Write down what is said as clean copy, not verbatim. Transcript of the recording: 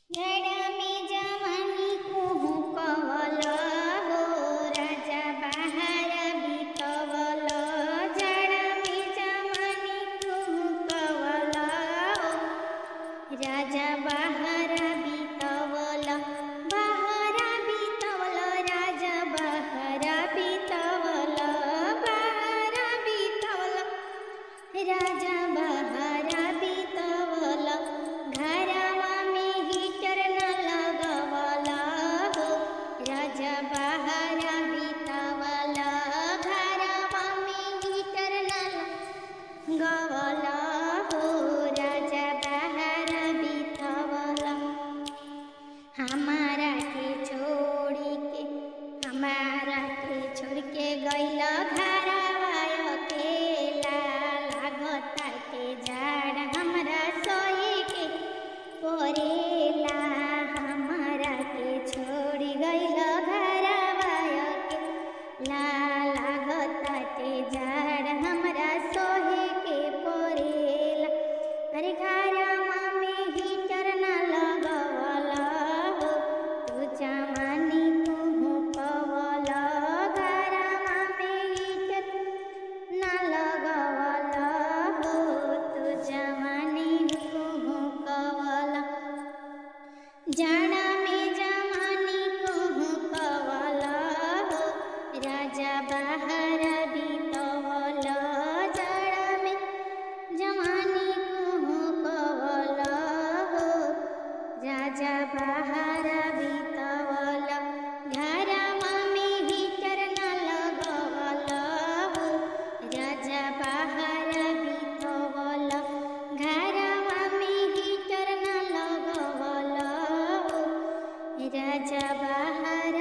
घड़ा में जवानी कुहू कवल हो राजा बाहर बितवल। झड़ा में जवानी कुहू कवल हो राजा बाहर बितवल। बाहर बितवल राजा बाहर बितवल। बाहर बितवल राजा बाहर बितवल। घरवा में हीटर न लगवल हो राजा बाहर बितवल। घरवा में हीटर न लगवल हो राजा बाहर बितवल। हमारा के छोड़ के गइल घरवा अकेला। लागता के जाड़ हमरा सोई के परेला। हमारा के छोड़ गइल घरवा अकेला। लागता के जाड़ हमरा सोहे के परेला। अरे घरवा में हीटर न लगवल हो तू जवानी कुहू कवल। घरवा में हीटर न लगवल हो तू जवानी कुहू कवल। जाड़ा में जवानी कुहू कवल हो राजा बाहर बितवल। जाड़ा में जवानी कुहू कवल हो राजा बाहर बितवल। घरवा में हीटर न लगवल हो राजा बाहर बितवल। घरवा में हीटर न लगवल हो राजा बाहर